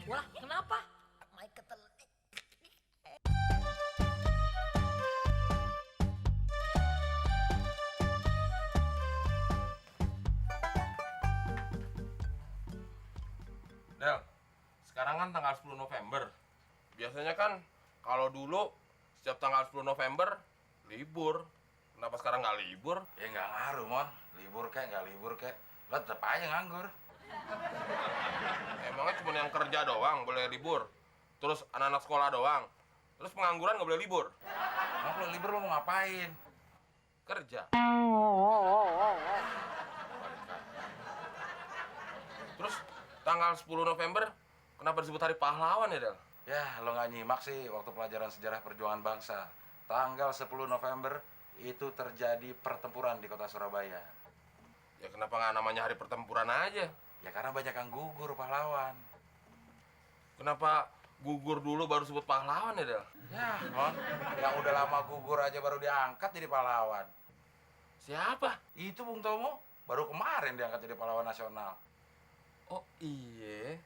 Wah, kenapa? Mai ketelik. Del, sekarang kan tanggal 10 November. Biasanya kan kalau dulu setiap tanggal 10 November libur. Kenapa sekarang nggak libur? Ya nggak ngaruh, Mon. Libur kek, nggak libur kek. Lo tetap aja nganggur. Emangnya cuma yang kerja doang boleh libur? Terus anak-anak sekolah doang? Terus pengangguran nggak boleh libur? Emang kalau libur lo mau ngapain? Kerja. Terus tanggal 10 November kenapa disebut Hari Pahlawan ya, Del? Ya, lo nggak nyimak sih waktu pelajaran sejarah perjuangan bangsa. Tanggal 10 November itu terjadi pertempuran di kota Surabaya. Ya kenapa nggak namanya Hari Pertempuran aja? Ya karena banyak yang gugur pahlawan. Kenapa gugur dulu baru sebut pahlawan ya, Del? Ya, Mon, yang udah lama gugur aja baru diangkat jadi pahlawan. Siapa? Itu Bung Tomo, baru kemarin diangkat jadi pahlawan nasional. Oh iya.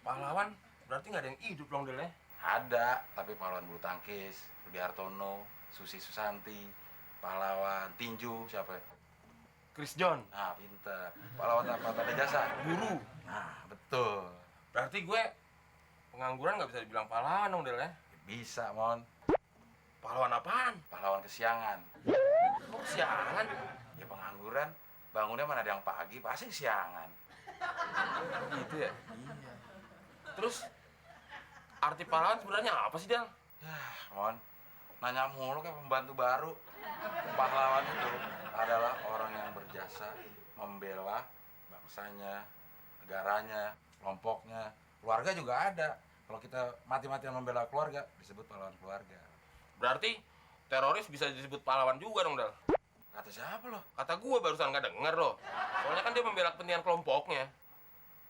Pahlawan berarti nggak ada yang hidup dong, Del ya? Ada, tapi pahlawan bulu tangkis, Rudi Hartono, Susi Susanti, pahlawan tinju, siapa? Chris John. Nah, pinter. Pahlawan apa tanda jasa? Guru. Nah, betul. Berarti gue pengangguran nggak bisa dibilang pahlawan dong, Del ya? Bisa, Mon. Pahlawan apaan? Pahlawan kesiangan. Kok siangan? Ya pengangguran, bangunnya mana ada yang pagi, pasti kesiangan. Gitu ya? Iya. Terus arti pahlawan sebenarnya apa sih, Del? Yah, Mon. Nanya mulu kayak pembantu baru. Pahlawan itu adalah orang yang berjasa membela bangsanya, negaranya, kelompoknya. Keluarga juga ada. Kalau kita mati-matian membela keluarga, disebut pahlawan keluarga. Berarti teroris bisa disebut pahlawan juga dong, Del? Kata siapa lo? Kata gue barusan nggak denger loh. Soalnya kan dia membela kepentingan kelompoknya.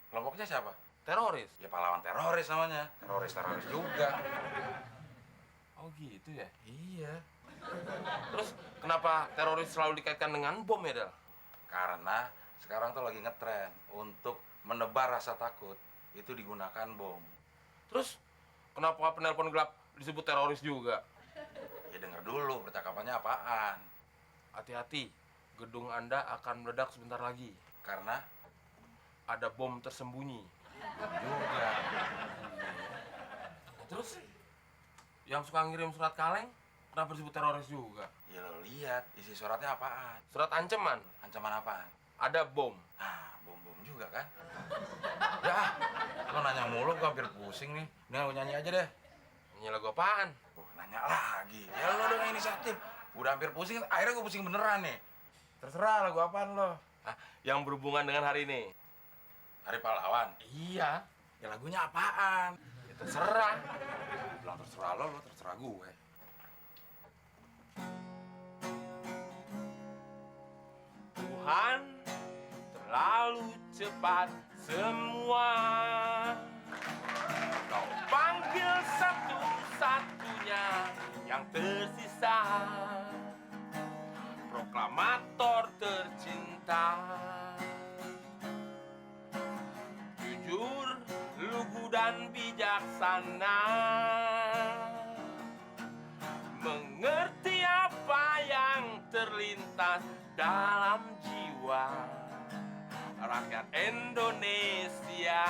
Kelompoknya siapa? Teroris. Ya pahlawan teroris namanya. Teroris juga. Oh gitu ya? Iya. Terus kenapa teroris selalu dikaitkan dengan bom ya, Del? Karena sekarang tuh lagi ngetren untuk menebar rasa takut. Itu digunakan bom. Terus kenapa penelpon gelap disebut teroris juga? Ya denger dulu percakapannya apaan. Hati-hati, gedung Anda akan meledak sebentar lagi. Karena Ada bom tersembunyi. juga. Terus yang suka ngirim surat kaleng kenapa disebut teroris juga? Ya lo lihat isi suratnya apaan. Surat ancaman, Ancaman apaan? ada bom. Nah, bom-bom juga kan. Ya, lo nanya mulu gue hampir pusing nih. Udah lo nyanyi aja deh. Nyanyi lagu apaan? Oh, nanya lagi. Ya lo dong inisiatif. Udah hampir pusing, akhirnya gue pusing beneran nih. Terserah lagu apaan lo. Ah, yang berhubungan dengan hari ini. Hari Pahlawan. Iya, Ya lagunya apaan? ya terserah. Bilang terserah lo terserah gue. Tuhan terlalu cepat semua. Kau panggil satu-satunya yang tersisa. Proklamator tercinta. Jujur, lugu dan bijaksana. Mengerti apa yang terlintas dalam jiwa rakyat Indonesia.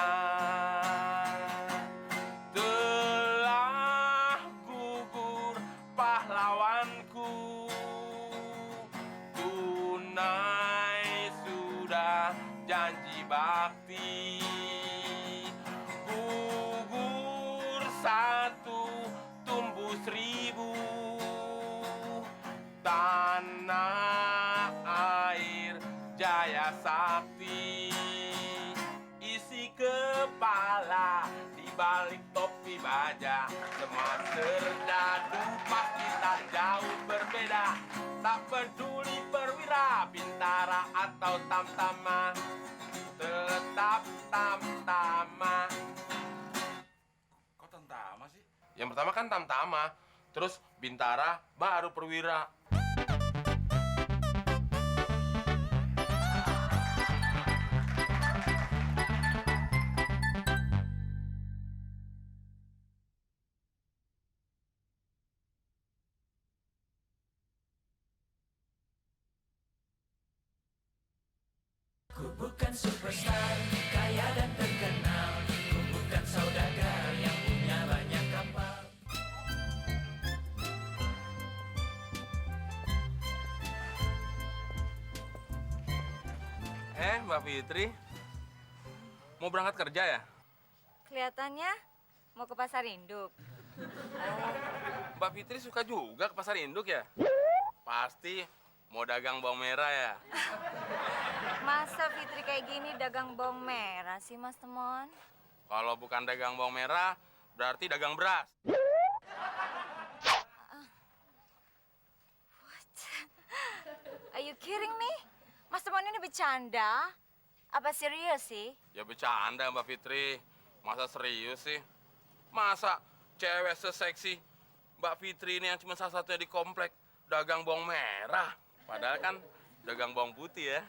Telah gugur pahlawanku, tunai sudah janji bakti. Gugur satu, tumbuh seribu. Tanah air jaya sakti. Isi kepala di balik topi baja. Semua serdadu pasti tak jauh berbeda. Tak peduli perwira, bintara atau tamtama, tetap tamtama. Kok tentama sih? Yang pertama kan tamtama, terus bintara, baru perwira. bukan superstar, kaya dan terkenal. Ku bukan saudagar yang punya banyak kapal. Mbak Fitri, mau berangkat kerja ya? Kelihatannya mau ke pasar induk. Mbak Fitri suka juga ke pasar induk ya? Pasti mau dagang bawang merah ya? Masa Fitri kayak gini dagang bawang merah sih, Mas Temon? Kalau bukan dagang bawang merah, berarti dagang beras. Are you kidding me? Mas Temon ini bercanda? Apa serius sih? Ya bercanda Mbak Fitri, masa serius sih? Masa cewek seseksi Mbak Fitri ini yang cuma salah satunya di komplek dagang bawang merah? Padahal kan dagang bawang putih ya.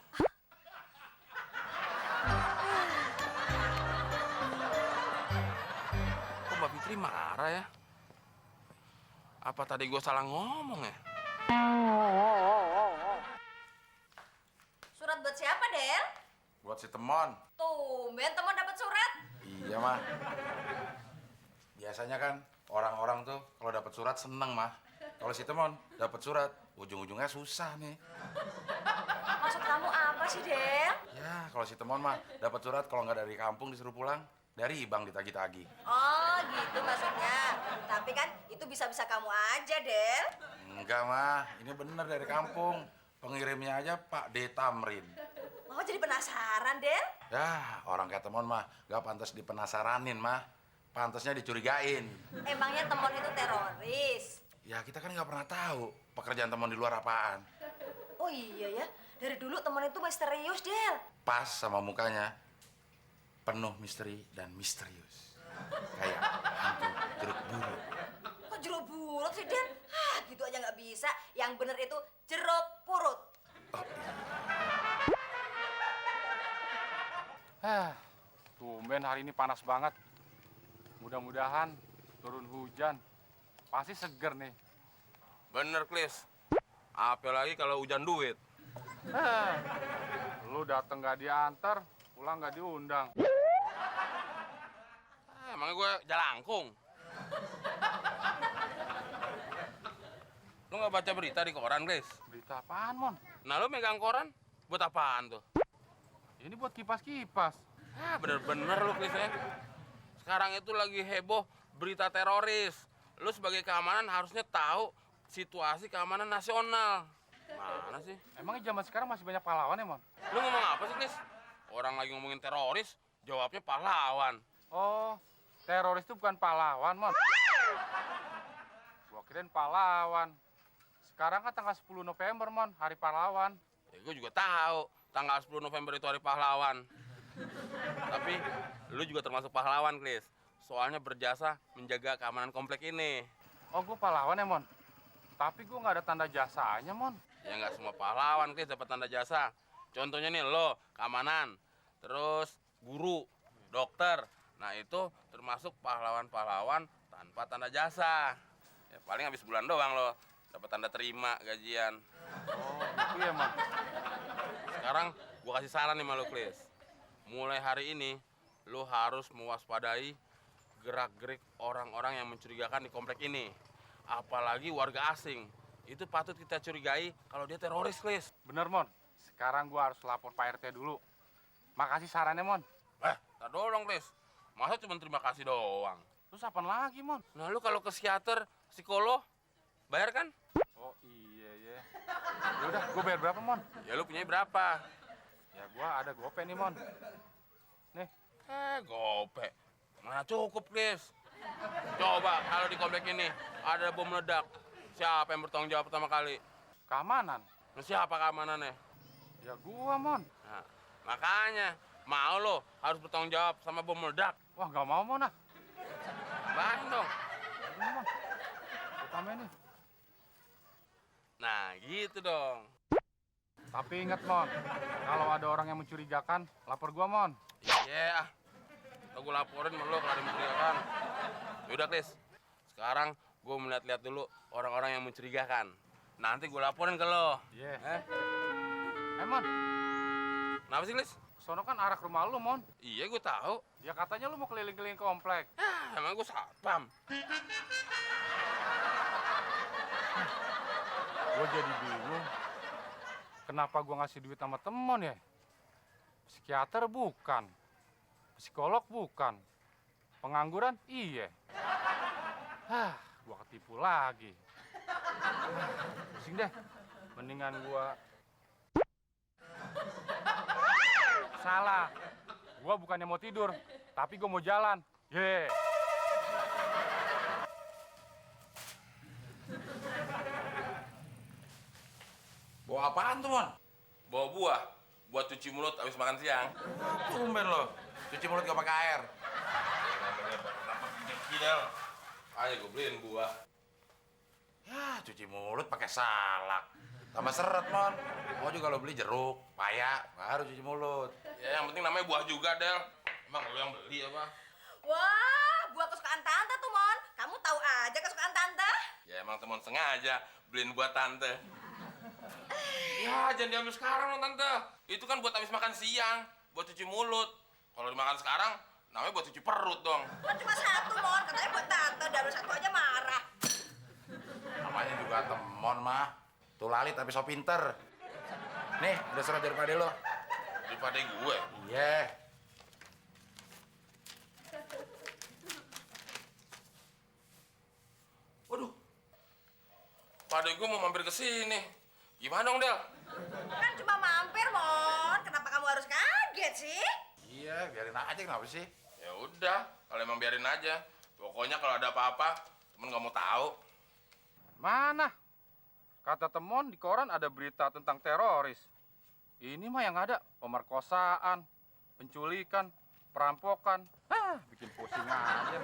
Kok Mbak Fitri marah ya? Apa tadi gue salah ngomong ya? Surat buat siapa, Del? Buat si Temon. Tumben Temon dapat surat. Iya, mah. Biasanya kan orang-orang tuh kalau dapat surat seneng, mah. Kalau si Temon dapat surat, ujung-ujungnya susah nih. Maksud kamu apa sih, Del? Ya, kalau si Temon mah dapat surat kalau nggak dari kampung disuruh pulang, dari bank ditagih-tagih. Oh, gitu maksudnya. Tapi kan itu bisa-bisa kamu aja, Del. Enggak, mah. Ini bener dari kampung. Pengirimnya aja Pak D. Tamrin. Mama jadi penasaran, Del. Ya, orang kayak Temon mah gak pantas dipenasaranin, mah. Pantasnya dicurigain. Emangnya Temon itu teroris? Ya, kita kan nggak pernah tahu pekerjaan Temon di luar apaan. Oh iya ya, dari dulu Temon itu misterius, Del. Pas sama mukanya, penuh misteri dan misterius. Kayak hantu jeruk buru. Kok jeruk purut sih, Del? Hah, gitu aja nggak bisa. Yang bener itu jeruk purut. Tumben hari ini panas banget. Mudah-mudahan turun hujan. Pasti seger nih. Bener, Klis. Apalagi kalau hujan duit. Lu dateng gak diantar, pulang gak diundang. Emangnya gue jalangkung. Lu nggak baca berita di koran, Klis? Berita apaan, Mon? Nah, lu megang koran buat apaan tuh? Ini buat kipas-kipas. Bener-bener lu, Klis ya. Sekarang itu lagi heboh berita teroris. Lu sebagai keamanan harusnya tahu situasi keamanan nasional. Mana sih? Emangnya zaman sekarang masih banyak pahlawan ya, Mon? Lu ngomong apa sih, Klis? Orang lagi ngomongin teroris, jawabnya pahlawan. Oh, teroris itu bukan pahlawan, Mon. Gua kirain pahlawan. Sekarang kan tanggal 10 November, Mon, Hari Pahlawan. Ya, gue juga tahu tanggal 10 November itu hari pahlawan. Tapi lu juga termasuk pahlawan, Klis. Soalnya berjasa menjaga keamanan komplek ini. Oh, gua pahlawan ya, Mon? Tapi gua nggak ada tanda jasanya, Mon. Ya nggak semua pahlawan, Klis, dapat tanda jasa. Contohnya nih lo, keamanan. Terus guru, dokter. Nah itu termasuk pahlawan-pahlawan tanpa tanda jasa. Ya paling habis bulan doang lo dapat tanda terima gajian. Oh, gitu ya, Mon. Sekarang gua kasih saran nih sama lo, Klis. Mulai hari ini lo harus mewaspadai gerak-gerik orang-orang yang mencurigakan di komplek ini. Apalagi warga asing. Itu patut kita curigai kalau dia teroris, Klis. Bener, Mon. Sekarang gua harus lapor Pak RT dulu. Makasih sarannya, Mon. Tak dong, Klis. Masa cuma terima kasih doang? Terus apaan lagi, Mon? Nah, lu kalau ke psikiater, psikolog, bayar kan? Oh, iya, ya. Yaudah, gua bayar berapa, Mon? Ya lu punya berapa? Ya, gua ada GoPay nih, Mon. Nih. Gope. Mana cukup, Klis? Coba kalau di komplek ini ada bom meledak, siapa yang bertanggung jawab pertama kali? Keamanan. Nah, siapa keamanannya? Ya, gua, Mon. Nah, makanya mau lo harus bertanggung jawab sama bom meledak. Wah, nggak mau, Mon, ah. Bang dong. Ini, Mon. Utama ini. Nah, gitu dong. Tapi ingat, Mon. Kalau ada orang yang mencurigakan, lapor gua, Mon. Iya. Gue laporin sama lo kalau ada yang mencurigakan. Yaudah, Klis. Sekarang gue melihat-lihat dulu orang-orang yang mencurigakan. Nanti gue laporin ke lo. Iya. Mon. Kenapa sih, Klis? Sono kan arah ke rumah lu, Mon. Iya, gue tahu. Ya katanya lu mau keliling-keliling komplek. Emang gue satpam. Gue jadi bingung. Kenapa gue ngasih duit sama temen ya? Psikiater bukan. Psikolog bukan. Pengangguran? Iya. Gue ketipu lagi. Pusing deh. Mendingan gue... Salah. Gue bukannya mau tidur, tapi gue mau jalan. Ye. Bawa apaan tuh, Mon? Bawa buah buat cuci mulut habis makan siang. Tumben lo, cuci mulut gak pakai air. Ayo gue beliin buah. Ya, cuci mulut pakai salak. Tambah seret, Mon. Mau juga lo beli jeruk, paya, baru cuci mulut. Ya yang penting namanya buah juga, Del. Emang lu yang beli apa? Wah, buah kesukaan tante tuh, Mon. Kamu tahu aja kesukaan tante. Ya emang teman sengaja beliin buat tante. Ya jangan diambil sekarang dong, Tante. Itu kan buat habis makan siang, buat cuci mulut. Kalau dimakan sekarang, namanya buat cuci perut dong. Kan cuma satu, Mon. Katanya buat tante. Dari satu aja marah. Namanya juga temon, mah. Tuh lalit tapi so pinter. Nih, udah surat dari pade lo. Daripada gue. Iya. Waduh. Pade gue mau mampir ke sini. Gimana dong, Del? Kan cuma mampir, Mon. Kenapa kamu harus kaget sih? Iya, biarin aja kenapa sih? Ya udah, kalau emang biarin aja. Pokoknya kalau ada apa-apa, temen nggak mau tahu. Mana? Kata temon di koran ada berita tentang teroris. Ini mah yang ada pemerkosaan, penculikan, perampokan. Bikin pusing aja.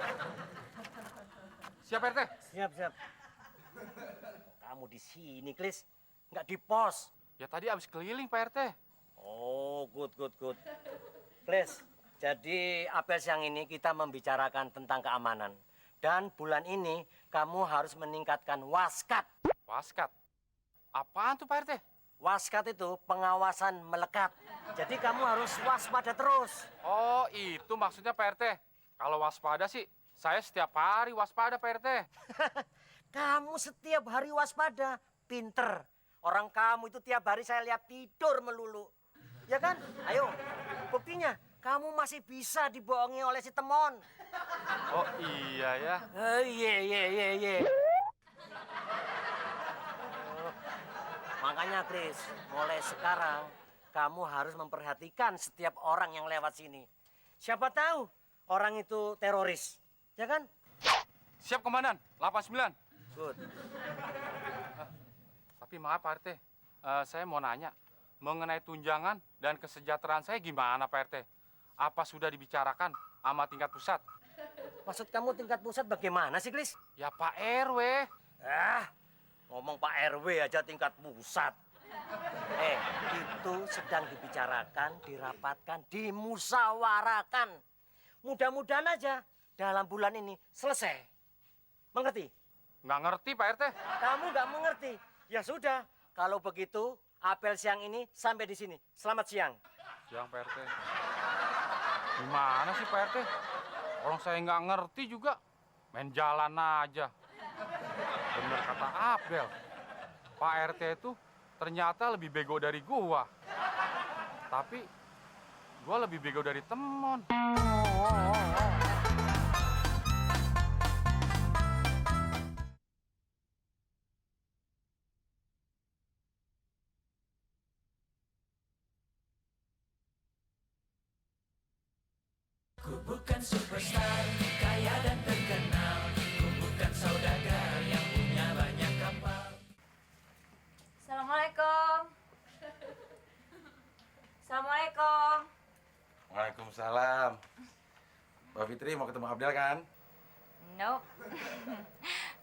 Siap, RT? Siap, siap. Kamu di sini, Klis. Nggak di pos. Ya tadi habis keliling, Pak RT. Oh, good, good, good. Klis, jadi apel siang ini kita membicarakan tentang keamanan. Dan bulan ini kamu harus meningkatkan waskat. Waskat. Apaan tuh, Pak RT? Waskat itu pengawasan melekat. Jadi kamu harus waspada terus. Oh, itu maksudnya Pak RT. Kalau waspada sih, saya setiap hari waspada, Pak RT. Kamu setiap hari waspada. Pinter. Orang kamu itu tiap hari saya lihat tidur melulu. Ya kan? Ayo, buktinya kamu masih bisa dibohongi oleh si Temon. Oh, iya ya. Iya. Makanya, Chris, mulai sekarang kamu harus memperhatikan setiap orang yang lewat sini. Siapa tahu orang itu teroris, ya kan? Siap, Komandan. 89. Good. Tapi maaf, Pak RT. Saya mau nanya. Mengenai tunjangan dan kesejahteraan saya gimana, Pak RT? Apa sudah dibicarakan sama tingkat pusat? Maksud kamu tingkat pusat bagaimana sih, Chris? Ya, Pak RW. Ngomong Pak RW aja tingkat pusat. Itu sedang dibicarakan, dirapatkan, dimusyawarahkan. Mudah-mudahan aja dalam bulan ini selesai. Mengerti? Nggak ngerti, Pak RT. Kamu nggak mengerti. Ya sudah, kalau begitu apel siang ini sampai di sini. Selamat siang. Siang, Pak RT. Gimana sih, Pak RT? Orang saya nggak ngerti juga. Main jalan aja. Bener kata Abel. Pak RT itu ternyata lebih bego dari gua. Tapi gua lebih bego dari Temon. Ku bukan superstar, kaya dan terkenal. Ku bukan saudagar yang punya banyak kapal. Assalamualaikum. Assalamualaikum. Waalaikumsalam. Mbak Fitri mau ketemu Abdel kan? Nope.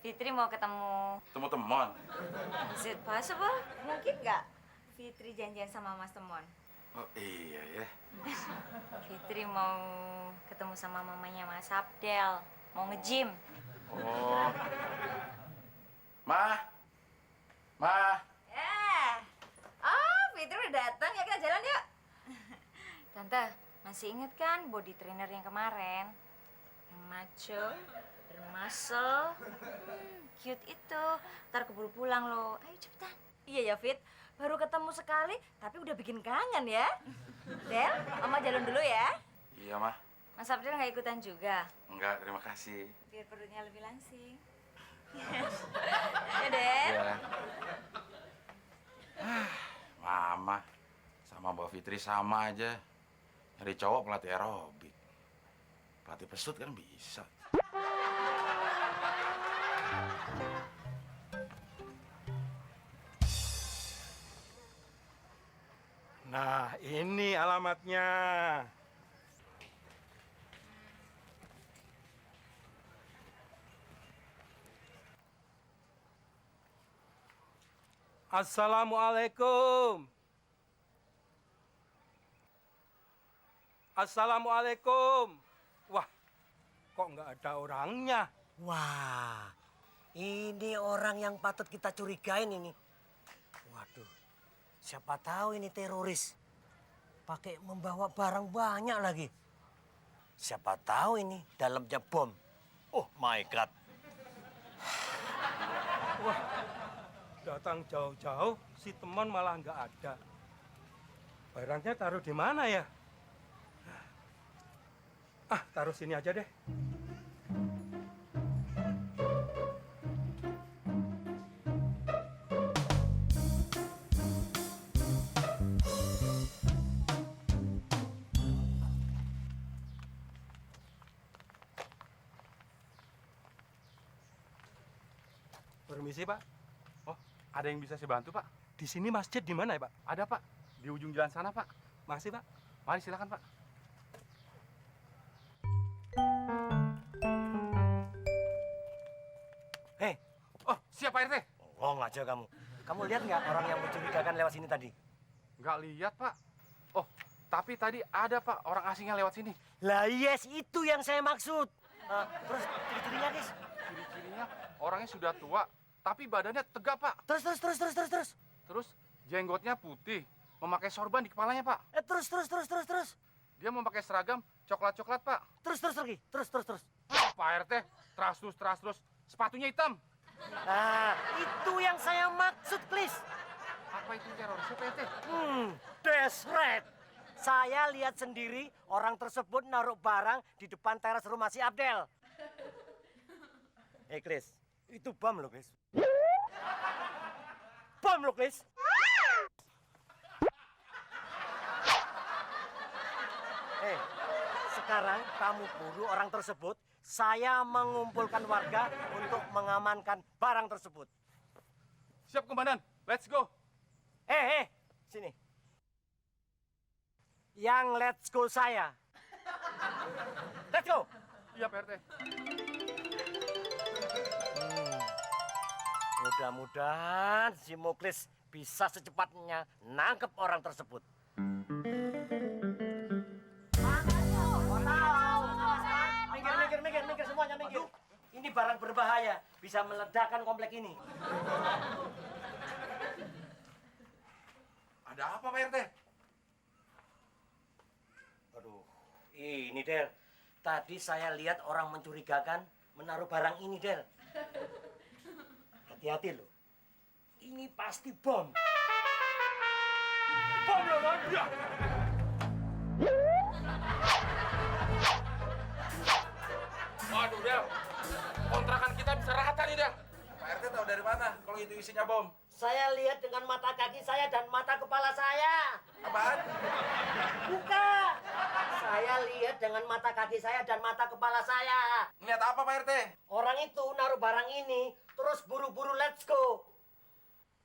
Fitri mau ketemu. Ketemu Temon. Is it possible? Mungkin nggak Fitri janjian sama Mas Temon? Oh iya ya. Fitri mau ketemu sama mamanya Mas Abdel. Mau nge-gym. Oh. Ma. Oh, Fitri udah datang. Ya kita jalan yuk. Tante, masih inget kan body trainer yang kemarin? Yang macho, bermuscle, cute itu. Ntar keburu pulang loh. Ayo cepetan. Iya ya, Fit. Baru ketemu sekali, tapi udah bikin kangen ya. Del, Mama jalan dulu ya. Iya, Mah. Mas Abdul nggak ikutan juga? Enggak, terima kasih. Biar perutnya lebih langsing. Ya, Del. Iya. Mama sama Mbak Fitri sama aja. Nyari cowok pelatih aerobik. Pelatih pesut kan bisa. Nah, ini alamatnya. Assalamualaikum. Assalamualaikum. Wah, kok nggak ada orangnya? Wah, ini orang yang patut kita curigain ini. Waduh, siapa tahu ini teroris. Pakai membawa barang banyak lagi. Siapa tahu ini dalamnya bom. Oh my God. Wah, datang jauh-jauh, si teman malah nggak ada. Barangnya taruh di mana ya? Ah, taruh sini aja deh. Permisi, Pak. Oh, ada yang bisa saya bantu, Pak? Di sini masjid di mana ya, Pak? Ada, Pak. Di ujung jalan sana, Pak. Masih, Pak. Mari silakan, Pak. Hei, Oh, siap Pak RT. ngomong aja kamu. Kamu lihat nggak orang yang mencurigakan lewat sini tadi? Nggak lihat, Pak. Oh, tapi tadi ada, Pak, orang asing yang lewat sini. Lah yes, itu yang saya maksud. Terus ciri-cirinya, guys? Ciri-cirinya orangnya sudah tua, tapi badannya tegap, Pak. Terus. Terus jenggotnya putih, memakai sorban di kepalanya, Pak. Terus. Dia memakai seragam coklat-coklat, Pak. Terus lagi. Terus. Pak RT, terus. Sepatunya hitam. Nah, itu yang saya maksud, Klis. Apa itu terorisnya, Pak RT? That's right. Saya lihat sendiri orang tersebut naruh barang di depan teras rumah si Abdel. Klis, itu bom loh, Klis. Bom loh, Klis. Sekarang kamu buru orang tersebut. Saya mengumpulkan warga untuk mengamankan barang tersebut. Siap, Komandan. Let's go. Sini. Yang let's go saya. Let's go. Iya, Pak RT. Mudah-mudahan si Muklis bisa secepatnya nangkep orang tersebut. Minggir semuanya, minggir. Ini barang berbahaya, bisa meledakkan komplek ini. Ada apa, Pak RT? Aduh, ini Del. Tadi saya lihat orang mencurigakan menaruh barang ini, Del. Hati-hati loh. Ini pasti bom. Bom loh, Bang. Ya. Waduh, Del. Kontrakan kita bisa rata nih, Del. Pak RT tahu dari mana kalau itu isinya bom? Saya lihat dengan mata kaki saya dan mata kepala saya. Apaan? Buka. Saya lihat dengan mata kaki saya dan mata kepala saya. Ngeliat apa, Pak RT? Orang itu naruh barang ini, terus buru-buru let's go.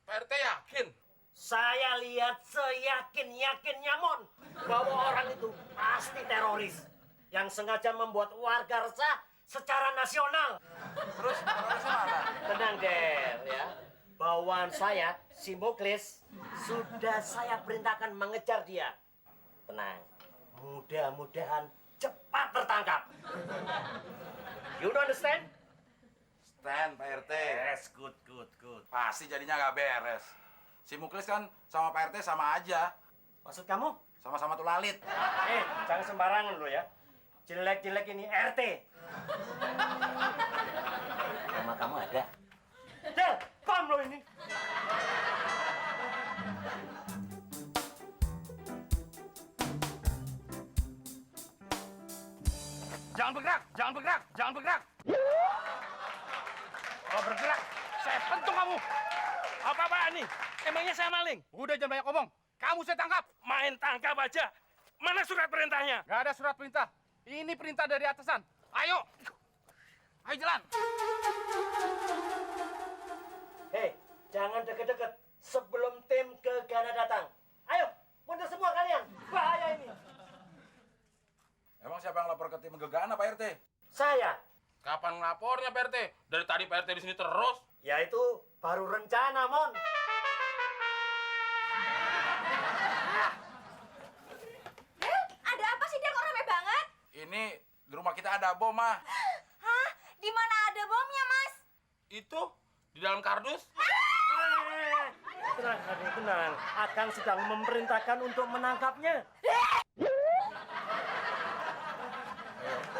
Pak RT yakin? Saya lihat seyakin-yakinnya, Mon, bahwa orang itu pasti teroris yang sengaja membuat warga resah secara nasional. Terus terorisnya mana? Tenang, Del, ya. Bawaan saya, si Muklis, sudah saya perintahkan mengejar dia. Tenang. Mudah-mudahan cepat tertangkap. You understand? Stand, Pak RT. Yes, good. Pasti jadinya nggak beres. Si Muklis kan sama Pak RT sama aja. Maksud kamu? sama-sama tuh lalit. Jangan sembarangan lo ya. Jelek-jelek ini RT. Nama kamu ada? Del, pam lo ini. Jangan bergerak, jangan bergerak, jangan bergerak. Kalau bergerak, saya pentung kamu. Apa-apaan nih? Emangnya saya maling? Udah jangan banyak ngomong. Kamu saya tangkap. Main tangkap aja. Mana surat perintahnya? Gak ada surat perintah. Ini perintah dari atasan. Ayo. Ayo jalan. Hei, jangan deket-deket sebelum tim Gegana datang. Ayo, mundur semua kalian. Bahaya ini. Emang siapa yang lapor ke tim Gegana, Pak RT? Saya, Kapan ngelapornya Pak RT? Dari tadi Pak RT di sini terus. ya itu baru rencana, Mon. Del, ada apa sih Del? Kok rame banget? Ini di rumah kita ada bom, mah. Hah? Di mana ada bomnya, Mas? Itu di dalam kardus. Tenang, adik, tenang. Akang sedang memerintahkan untuk menangkapnya. RT,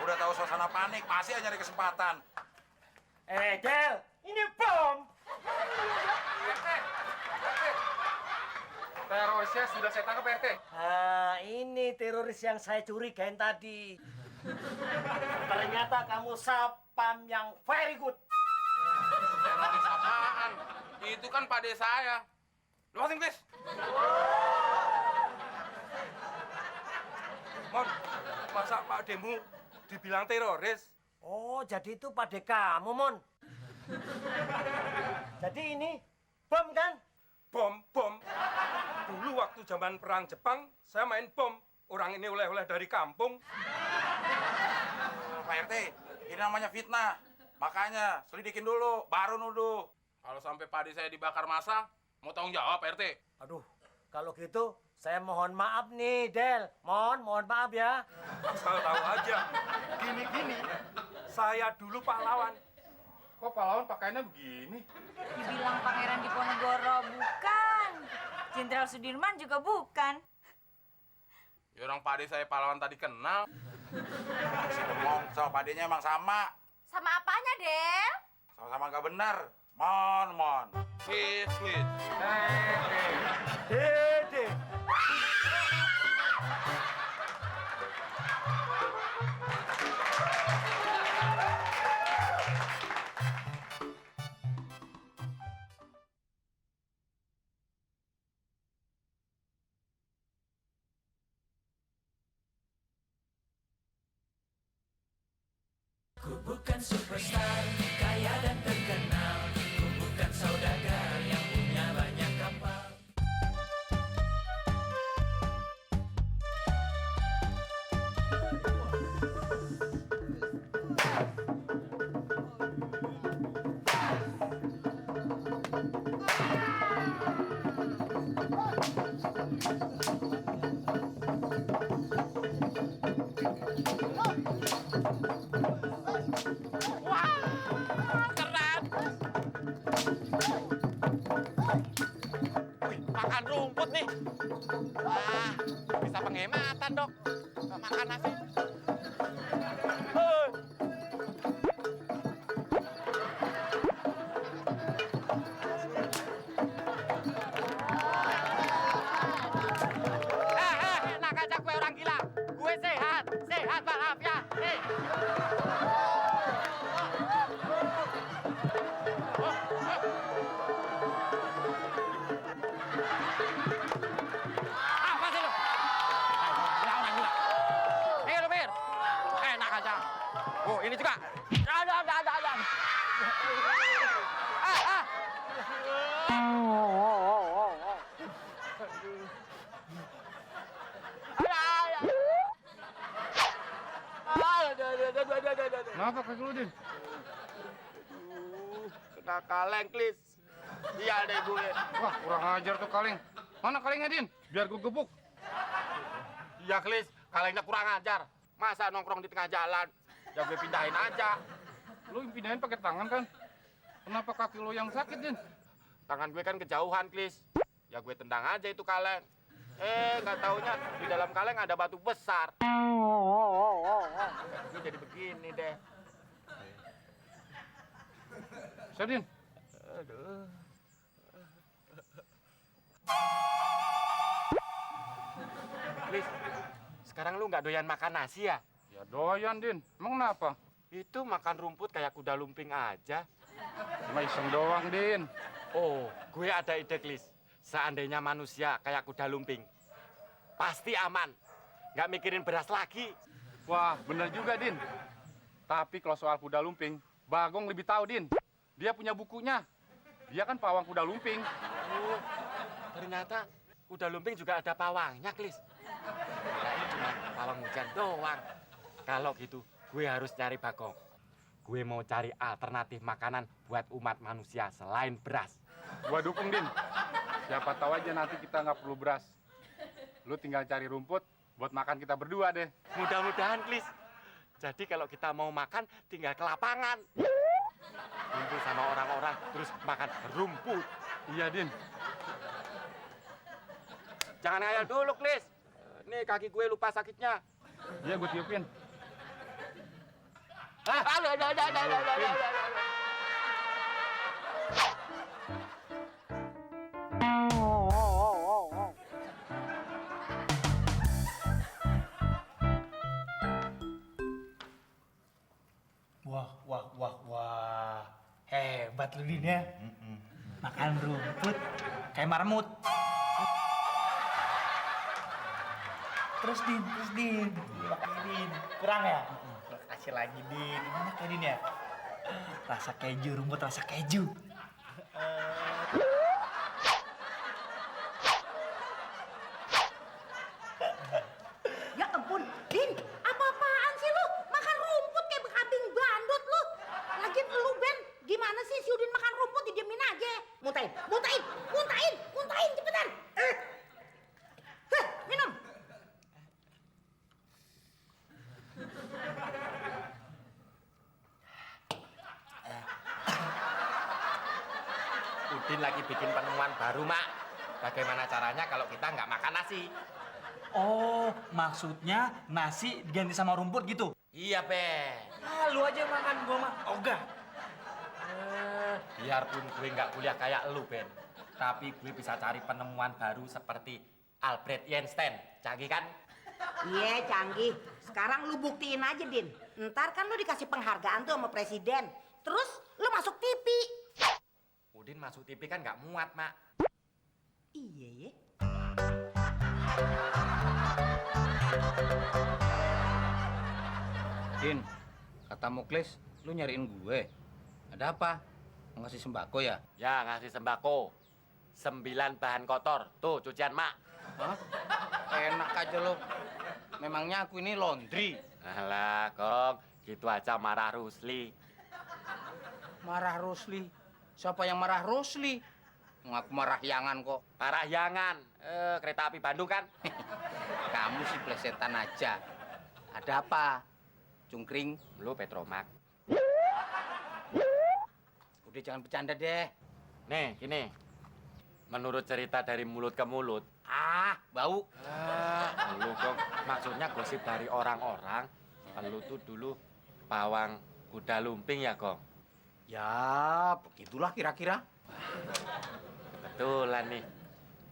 udah tahu suasana panik, pasti aja nyari kesempatan. Del, ini bom. Terorisnya sudah saya tangkap, RT. Nah, ini teroris yang saya curigain tadi. Ternyata kamu sapam yang very good. Teroris apaan? Itu kan pade saya. Lu bahasa Inggris? Mon, masa Pak Demu dibilang teroris? Oh, jadi itu pade kamu, Mon. Jadi ini bom kan? Bom. Dulu waktu zaman perang Jepang, saya main bom. Orang ini oleh-oleh dari kampung. Pak RT, ini namanya fitnah. Makanya selidikin dulu, baru nuduh. Kalau sampai pade saya dibakar massa, mau tanggung jawab Pak RT. Aduh, kalau gitu saya mohon maaf nih, Del. Mohon maaf ya. Asal tahu aja. Gini, saya dulu pahlawan. Kok pahlawan pakaiannya begini? Dibilang Pangeran Diponegoro bukan. Jenderal Sudirman juga bukan. Ya orang pade saya pahlawan tadi kenal. Si Demong sama padenya emang sama. Sama apanya, Del? Sama-sama nggak benar. Mon. Please. Dede. Ku bukan superstar, kaya dan terkenal. Ku bukan saudagar yang punya banyak kapal. Wih, makan rumput nih. Wah, bisa penghematan dok. Nggak makan nasi. Hei. Enak aja gue orang gila. Gue sehat walafiat. Nih. Apa sih lu? Gila orang gila. Ayo lu, Bir. Enak aja. Oh, ini juga. Ada. Ah. Kenapa kaki lu, Din? Kena kaleng, Klis. Iya deh gue. Wah, kurang ajar tuh kaleng. Mana kalengnya, Din? Biar gue gebuk. Iya, Klis. Kalengnya kurang ajar. Masa nongkrong di tengah jalan? Ya gue pindahin aja. Lu pindahin pakai tangan kan? Kenapa kaki lu yang sakit, Din? Tangan gue kan kejauhan, Klis. Ya gue tendang aja itu kaleng. Nggak taunya di dalam kaleng ada batu besar. Ini jadi begini deh. Sedin. Aduh. Klis, sekarang lu nggak doyan makan nasi ya? Ya doyan, Din. Emang kenapa? Itu makan rumput kayak kuda lumping aja. Cuma iseng doang, Din. Oh, gue ada ide, Klis. Seandainya manusia kayak kuda lumping, pasti aman. Nggak mikirin beras lagi. Wah, bener juga, Din. Tapi kalau soal kuda lumping, Bagong lebih tahu, Din. Dia punya bukunya. Dia kan pawang kuda lumping. Oh, ternyata kuda lumping juga ada pawangnya, Klis. Nah, ini cuma pawang hujan doang. Kalau gitu, gue harus cari Bagong. Gue mau cari alternatif makanan buat umat manusia selain beras. Gua dukung, Din. Siapa tahu aja nanti kita nggak perlu beras. Lu tinggal cari rumput buat makan kita berdua deh. Mudah-mudahan, Klis. Jadi kalau kita mau makan, tinggal ke lapangan. Kumpul sama orang-orang, terus makan rumput. Iya, Din. Jangan ngayal dulu, Klis. Nih, kaki gue lupa sakitnya. Iya, gue tiupin. Wah. Hebat lu, Din, ya. Makan rumput kayak marmut. Terus, Din. Din. Kurang ya? Kasih lagi, Din. Enak ya, Din, ya? Rasa keju, rumput rasa keju. Ya ampun, Din, apa-apaan sih lu? Makan rumput kayak kambing bandut lu. Lagian lu, Ben, gimana sih si Udin makan rumput didiemin aja? Muntahin, cepetan. Minum. Udin lagi bikin penemuan baru, Mak. Bagaimana caranya kalau kita nggak makan nasi? Oh, maksudnya nasi diganti sama rumput gitu? Iya, Ben. Ah, lu aja makan, gua mah ogah. Biarpun gue nggak kuliah kayak lu, Ben. Tapi gue bisa cari penemuan baru seperti Albert Einstein. Canggih kan? Iya, canggih. Sekarang lu buktiin aja, Din. Ntar kan lu dikasih penghargaan tuh sama presiden. Terus lu masuk TV. Udin masuk TV kan nggak muat, Mak. Iya, ya. Din, kata Muklis, lu nyariin gue. Ada apa? Mau ngasih sembako ya? Ya, ngasih sembako. 9 bahan kotor. Tuh, cucian Mak. Hah? Enak aja lo. Memangnya aku ini laundry. Alah, Kong. Gitu aja marah Rusli. Marah Rusli? Siapa yang marah Rusli? Ngaku marah Yangan kok. Parahyangan. Kereta api Bandung kan? Kamu sih plesetan aja. Ada apa? Cungkring? Lu Petromak. Udah jangan bercanda deh. Nih, gini. Menurut cerita dari mulut ke mulut. Ah, bau. Lu, Kong. Maksudnya gosip dari orang-orang. Lu tuh dulu pawang kuda lumping ya, Kong? Ya, begitulah kira-kira. Kebetulan nih.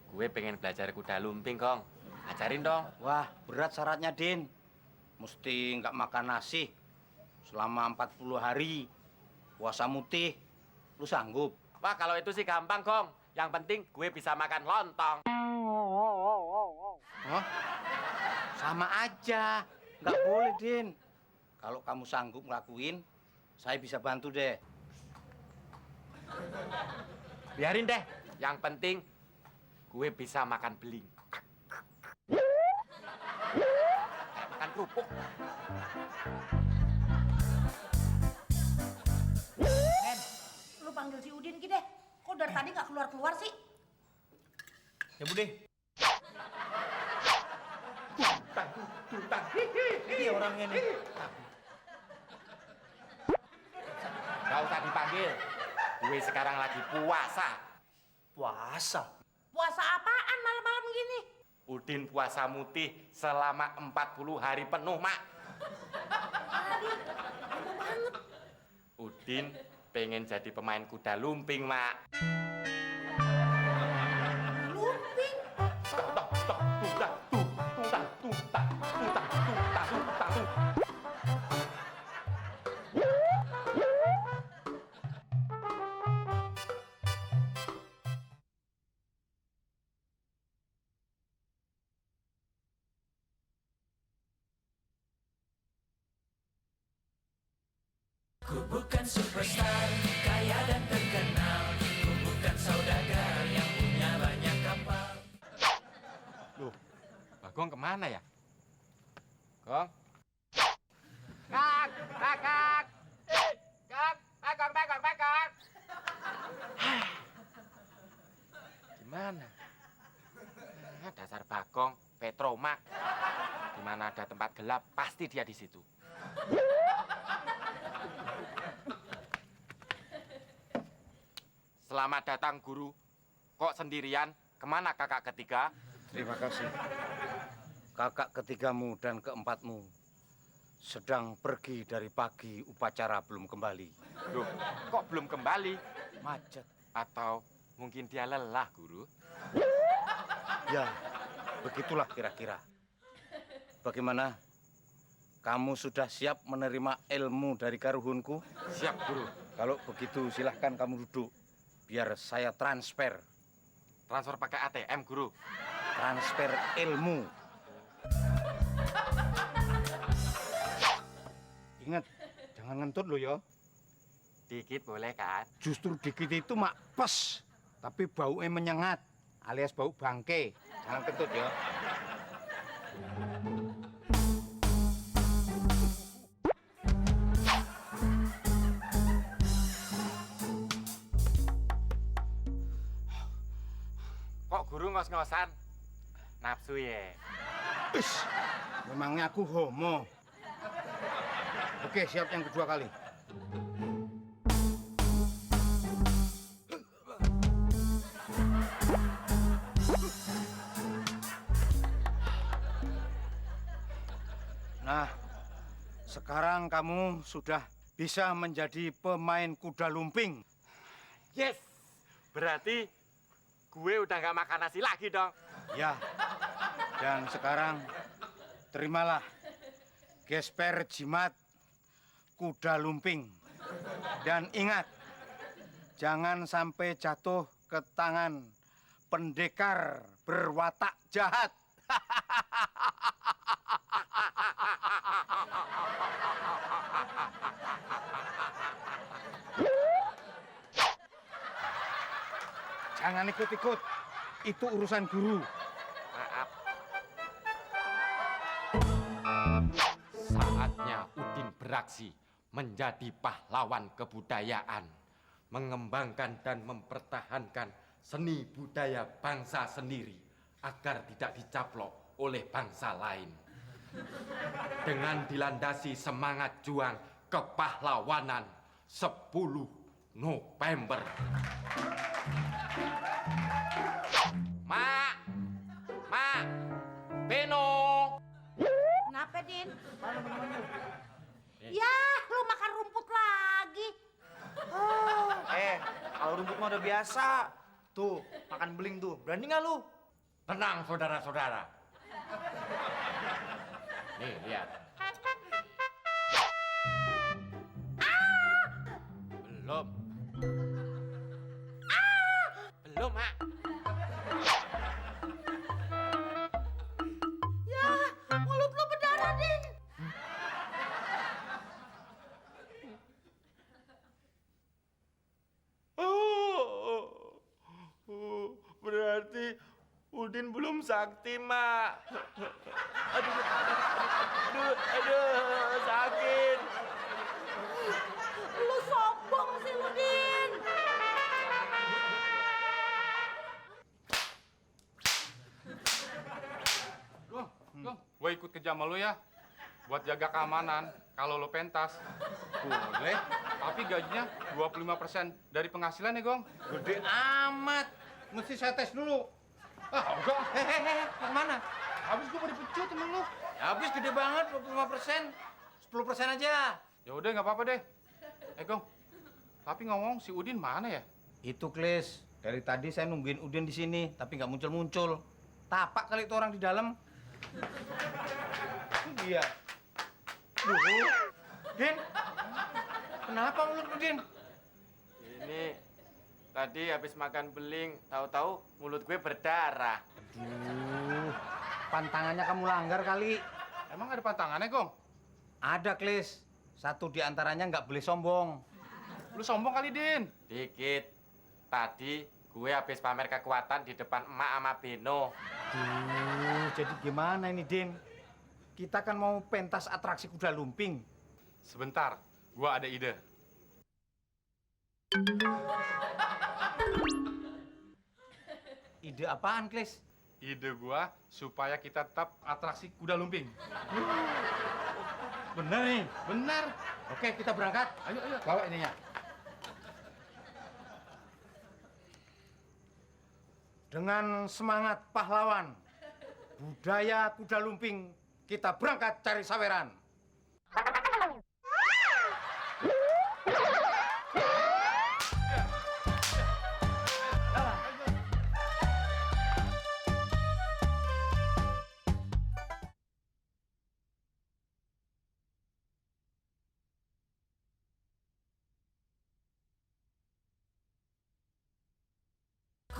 Gue pengen belajar kuda lumping, Kong. Ajarin dong. Wah, berat syaratnya, Din. Mesti nggak makan nasi selama 40 hari. Puasa mutih. Lu sanggup? Wah, kalau itu sih gampang, Kong. Yang penting gue bisa makan lontong. Hah? Sama aja. Nggak boleh, Din. Kalau kamu sanggup ngelakuin, saya bisa bantu deh. Biarin deh. Yang penting gue bisa makan beling. Kayak makan kerupuk. Ben, lu panggil si Udin gitu deh. Kok dari tadi nggak keluar-keluar sih? Ya, Bude. Tutang. Ini orangnya nih. Gak usah dipanggil. Gue sekarang lagi puasa. Puasa. Puasa apaan malam-malam gini? Udin puasa mutih selama 40 hari penuh, Mak. Udin pengen jadi pemain kuda lumping, Mak. Lumping? Ku bukan superstar, kaya dan terkenal. Ku bukan saudagar yang punya banyak kapal. Loh, Bagong kemana ya? Gong? Kak! Bagong! Gimana? Dasar Bagong, Petroma. Di mana ada tempat gelap, pasti dia di situ. Selamat datang, Guru. Kok sendirian? Kemana kakak ketiga? Terima kasih. Kakak ketigamu dan keempatmu sedang pergi dari pagi, upacara belum kembali. Loh, kok belum kembali? Macet. Atau mungkin dia lelah, Guru? Ya, begitulah kira-kira. Bagaimana? Kamu sudah siap menerima ilmu dari karuhunku? Siap, Guru. Kalau begitu silahkan kamu duduk. Biar saya transfer. Transfer pakai ATM, Guru. Transfer ilmu. Ingat, jangan ngentut lo ya. Dikit boleh kan? Justru dikit itu mak pes. Tapi baunya menyengat. Alias bau bangke. Jangan kentut ya. Kok Guru ngos-ngosan? Nafsu ya? Ish, memangnya aku homo. Oke, siap yang kedua kali. Nah, sekarang kamu sudah bisa menjadi pemain kuda lumping. Yes! Berarti gue udah nggak makan nasi lagi dong. Ya, dan sekarang terimalah gesper jimat kuda lumping. Dan ingat, jangan sampai jatuh ke tangan pendekar berwatak jahat. Jangan ikut-ikut, itu urusan guru. Maaf. Saatnya Udin beraksi menjadi pahlawan kebudayaan, mengembangkan dan mempertahankan seni budaya bangsa sendiri agar tidak dicaplok oleh bangsa lain. Dengan dilandasi semangat juang kepahlawanan 10 November. Mak! Mak! Beno! Kenapa, Din? Ya, lu makan rumput lagi. Kalau rumput mah udah biasa. Tuh, makan beling tuh. Berani nggak lu? Tenang, saudara-saudara. Nih, lihat. Belum. Belum, Mak. Ya, mulut lu berdarah, Din. Berarti Udin belum sakti, Mak. Aduh, sakit. Lu sombong sih lu, Din. Gue ikut ke sama lo ya, buat jaga keamanan kalau lo pentas. Boleh. Tapi gajinya 25% dari penghasilan ya, Gong. Gede amat. Mesti saya tes dulu. Ah, enggak. Mau kemana? Habis gue mau dipecut temen lu. Ya, habis gede banget, 25%. 10% aja. Ya udah nggak apa-apa deh. Gong. Tapi ngomong si Udin mana ya? Itu, Klis. Dari tadi saya nungguin Udin di sini, tapi nggak muncul-muncul. Tapak kali itu orang di dalam. Itu dia. Duh, Din. Kenapa mulut lu, Din? Ini tadi habis makan beling, tahu-tahu mulut gue berdarah. Aduh, pantangannya kamu langgar kali. Emang ada pantangannya, Gong? Ada, Klis. Satu di antaranya nggak boleh sombong. Lu sombong kali, Din. Dikit. Tadi gue habis pamer kekuatan di depan emak sama Beno. Jadi gimana ini, Din? Kita kan mau pentas atraksi kuda lumping. Sebentar, gua ada ide. Ide apaan, Klis? Ide gua supaya kita tetap atraksi kuda lumping. Bener nih. Benar. Oke, kita berangkat. Ayo, ayo. Bawa ininya. Dengan semangat pahlawan, budaya kuda lumping, kita berangkat cari saweran.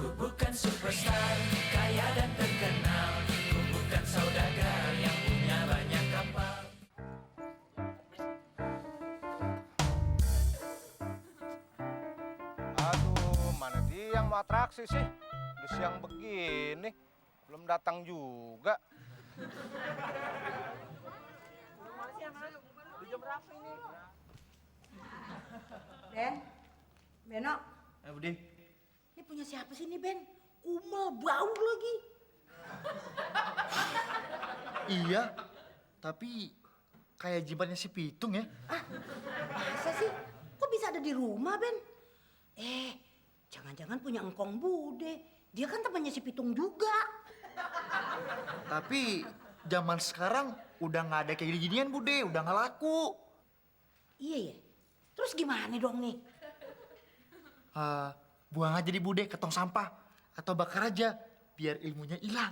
Ku bukan superstar, kaya dan terkenal. Ku bukan saudagar yang punya banyak kapal. Aduh, mana dia yang mau atraksi sih? Udah siang begini, belum datang juga. Ben, Beno, Budi. ini punya siapa sih nih Ben? Kumel, bau lagi. Iya, tapi kayak jimatnya si Pitung ya. Masa sih? Kok bisa ada di rumah Ben? Jangan-jangan punya engkong Bude. Dia kan temannya si Pitung juga. Tapi zaman sekarang udah nggak ada kayak gini-ginian, Bude. Udah nggak laku. Iya ya. Terus gimana dong nih? Buang aja di Bude ke tong sampah. Atau bakar aja, biar ilmunya hilang.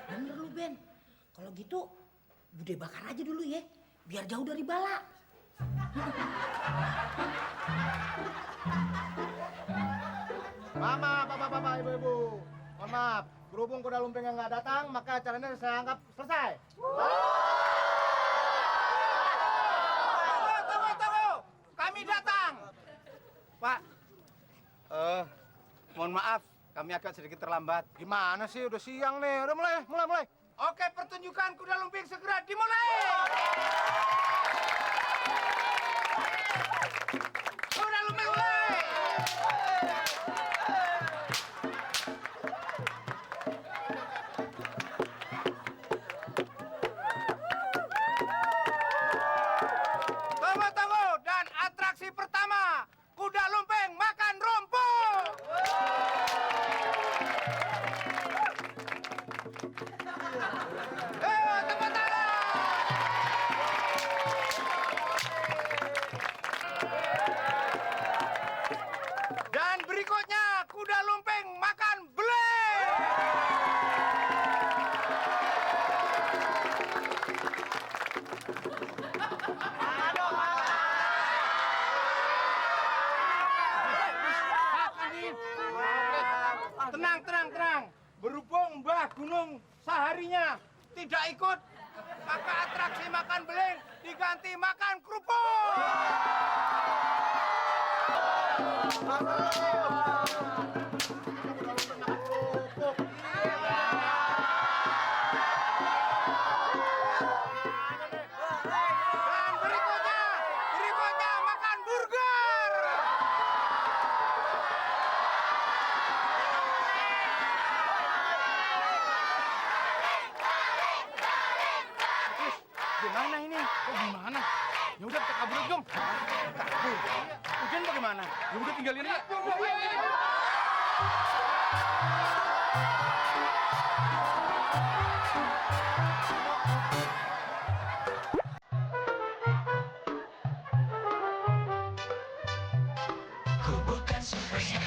Bener lu Ben. Kalau gitu Bude bakar aja dulu ya. Biar jauh dari bala. Mama, bapak-bapak, ibu-ibu. Mohon maaf, berhubung kuda lumping yang nggak datang, maka acaranya saya anggap selesai. Tunggu. Kami datang. Pak. Mohon maaf, kami agak sedikit terlambat. Gimana sih, udah siang nih. Udah mulai. Oke, pertunjukan kuda lumping segera dimulai. Kuda lumping mulai. Tunggu. Dan atraksi pertama, kuda lumping makan rumput. Tepuk tangan. Dan berikutnya, kuda lumping makan beling. Tenang. Berhubung Mbah Gunung seharinya tidak ikut, maka atraksi makan beling diganti makan kerupuk. Dan berikutnya makan burger. Gimana ini? Gimana? Ya udah kita kabur aja, Gong. Kabur. Hujan bagaimana? Ya udah tinggalin aja. Ku bukan superstar.